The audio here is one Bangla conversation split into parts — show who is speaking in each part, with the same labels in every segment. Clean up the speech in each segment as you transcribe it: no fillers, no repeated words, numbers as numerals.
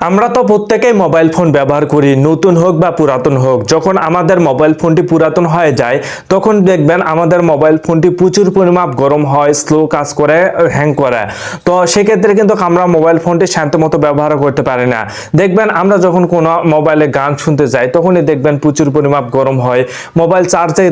Speaker 1: আমরা তো প্রত্যেকেই মোবাইল ফোন ব্যবহার করি, নতুন হোক বা পুরাতন হোক। যখন আমাদের মোবাইল ফোনটি পুরাতন হয়ে যায় তখন দেখবেন আমাদের মোবাইল ফোনটি প্রচুর পরিমাপ গরম হয়, স্লো কাজ করে, হ্যাং করে। তো সেক্ষেত্রে কিন্তু আমরা মোবাইল ফোনটি শান্তমতো ব্যবহার করতে পারি না। দেখবেন আমরা যখন কোনো মোবাইলে গান শুনতে যাই তখনই দেখবেন প্রচুর পরিমাপ গরম হয়। মোবাইল চার্জে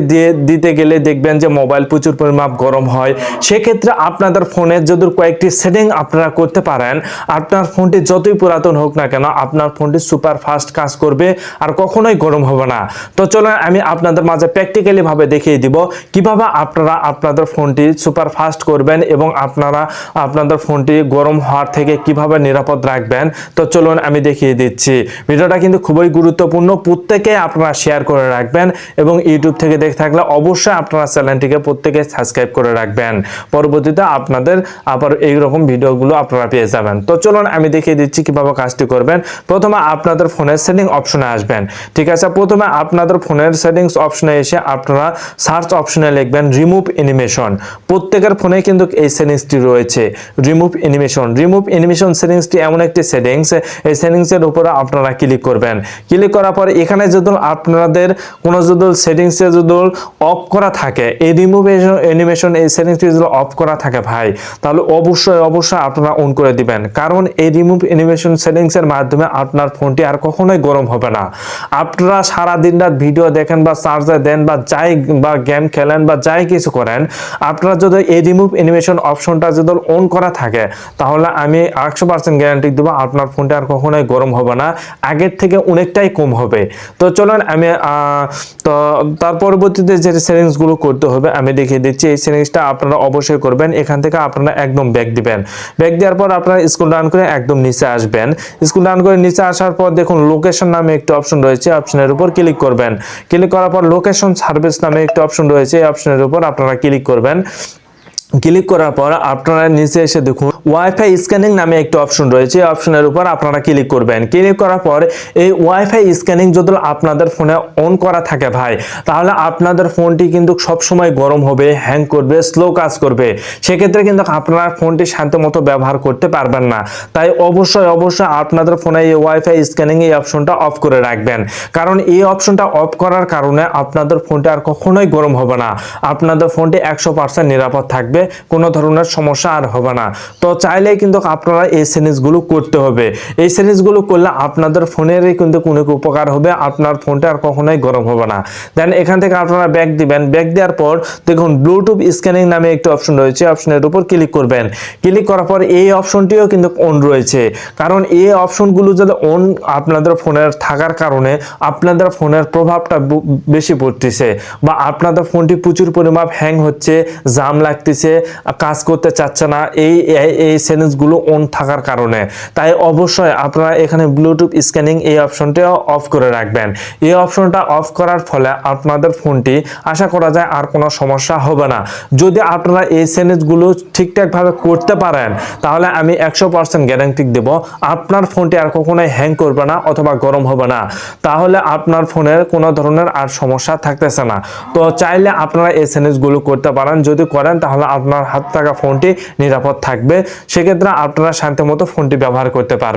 Speaker 1: দিতে গেলে দেখবেন যে মোবাইল প্রচুর পরিমাপ গরম হয়। সেক্ষেত্রে আপনাদের ফোনের যদি কয়েকটি সেটিং আপনারা করতে পারেন, আপনার ফোনটি যতই পুরাতন হোক না কেন আপনার ফোনটি সুপার ফাস্ট কাজ করবে আর কখনোই গরম হবে না। তো চলুন আমি আপনাদের মাঝে প্র্যাকটিক্যালি ভাবে দেখিয়ে দিব কিভাবে আপনারা আপনাদের ফোনটি সুপার ফাস্ট করবেন এবং আপনারা আপনাদের ফোনটি গরম হওয়ার থেকে কিভাবে নিরাপদ রাখবেন। তো চলুন আমি দেখিয়ে দিচ্ছি। ভিডিওটা কিন্তু খুবই গুরুত্বপূর্ণ, প্রত্যেকে আপনারা শেয়ার করে রাখবেন এবং ইউটিউব থেকে দেখে থাকলে অবশ্যই আপনারা চ্যানেলটিকে প্রত্যেকে সাবস্ক্রাইব করে রাখবেন। পরবর্তীতে আপনাদের আবার এইরকম ভিডিওগুলো আপনারা পেয়ে যাবেন। তো চলুন আমি দেখিয়ে দিচ্ছি কিভাবে কাজটি করবেন। প্রথমে আপনাদের ফোনের সেটিং অপশনে আসবেন। ঠিক আছে, প্রথমে আপনাদের ফোনের সেটিংস অপশনে এসে আপনারা সার্চ অপশনে লিখবেন রিমুভ অ্যানিমেশন। প্রত্যেকের ফোনে কিন্তু এই সেটিংসটি রয়েছে, রিমুভ অ্যানিমেশন। রিমুভ অ্যানিমেশন সেটিংসটি এমন একটি সেটিংস, এই সেটিংসের উপরে আপনারা ক্লিক করবেন। ক্লিক করার পর এখানে যদি আপনাদের কোনো যদি সেটিংসে যদি অফ করা থাকে, এই রিমুভ অ্যানিমেশন এই সেটিংসটি যদি অফ করা থাকে ভাই, তাহলে অবশ্যই আপনারা অন করে দিবেন। কারণ এই রিমুভ অ্যানিমেশন সেটিংসের মাধ্যমে আপনার ফোনটি আর কখনোই গরম হবে না। আপনারা সারা দিন রাত ভিডিও দেখেন বা চার্জার দেন বা যাই বা গেম খেলেন বা যাই কিছু করেন, আপনারা যদি এই রিমুভ অ্যানিমেশন অপশনটা যদি অন করা থাকে তাহলে আমি 100% গ্যারান্টি দেবো আপনার ফোনটা আর কখনোই গরম হবে না, আগের থেকে অনেকটাই কম হবে। তো চলুন আমি তো তার পরবর্তীতে যে সেটিংসগুলো করতে হবে আমি দেখিয়ে দিচ্ছি। এই সেটিংসটা আপনারা অবশ্যই করবেন। এখান থেকে আপনারা একদম ব্যাক দিবেন। ব্যাক দেওয়ার পর আপনারা স্ক্রল ডাউন করে একদম নিচে আসবেন। স্ক্রল ডাউন করে নিচে আসার পর দেখুন লোকেশন নামে একটি অপশন রয়েছে, অপশনের উপর ক্লিক করবেন। ক্লিক করার পর লোকেশন সার্ভিস নামে একটি অপশন রয়েছে, এই অপশনের উপর আপনারা ক্লিক করবেন। ক্লিক করার পর আপনারা নিচে এসে দেখুন ওয়াইফাই স্ক্যানিং নামে একটি অপশন রয়েছে, এই অপশনের উপর আপনারা ক্লিক করবেন। ক্লিক করার পর এই ওয়াইফাই স্ক্যানিং যদি আপনাদের ফোনে অন করা থাকে ভাই, তাহলে আপনাদের ফোনটি কিন্তু সব সময় গরম হবে, হ্যাং করবে, স্লো কাজ করবে। সেক্ষেত্রে কিন্তু আপনারা ফোনটি শান্তমতো ব্যবহার করতে পারবেন না। তাই অবশ্যই আপনাদের ফোনে এই ওয়াইফাই স্ক্যানিং এই অপশনটা অফ করে রাখবেন। কারণ এই অপশনটা অফ করার কারণে আপনাদের ফোনটি আর কখনোই গরম হবে না, আপনাদের ফোনটি 100% নিরাপদ থাকবে, কোনো ধরনের সমস্যা আর হবে না। তো চাইলেই কিন্তু আপনারা এই সেটিংসগুলো করতে হবে। এই সেটিংসগুলো করলে আপনাদের ফোনেরই কিন্তু কোনো উপকার হবে, আপনার ফোনটা আর কখনোই গরম হবে না। দেন এখান থেকে আপনারা ব্যাক দিবেন। ব্যাক দেওয়ার পর দেখুন ব্লুটুথ স্ক্যানিং নামে একটি অপশন রয়েছে, অপশনের উপর ক্লিক করবেন। ক্লিক করার পর এই অপশনটিও কিন্তু অন রয়েছে। কারণ এই অপশনগুলো যদি অন আপনাদের ফোনের থাকার কারণে আপনাদের ফোনের প্রভাবটা বেশি পড়তেছে বা আপনাদের ফোনটি প্রচুর পরিমাপ হ্যাং হচ্ছে, জাম লাগতেছে, কাজ করতে চাচ্ছে না, এই সেটিংসগুলো অন থাকার কারণে। তাই অবশ্যই আপনারা এখানে ব্লুটুথ স্ক্যানিং এই অপশনটাও অফ করে রাখবেন। এই অপশনটা অফ করার ফলে আপনাদের ফোনটি আশা করা যায় আর কোনো সমস্যা হবে না। যদি আপনারা এই সেটিংসগুলো ঠিকঠাকভাবে করতে পারেন তাহলে আমি 100% গ্যারান্টি দেব আপনার ফোনটি আর কখনোই হ্যাং করবে না অথবা গরম হবে না। তাহলে আপনার ফোনের কোনো ধরনের আর সমস্যা থাকতেছে না। তো চাইলে আপনারা এই সেটিংসগুলো করতে পারেন। যদি করেন তাহলে আপনার হাত থাকা ফোনটি নিরাপদ থাকবে। সেক্ষেত্রে আপনারা শান্তিমতো ফোনটি ব্যবহার করতে পারবেন।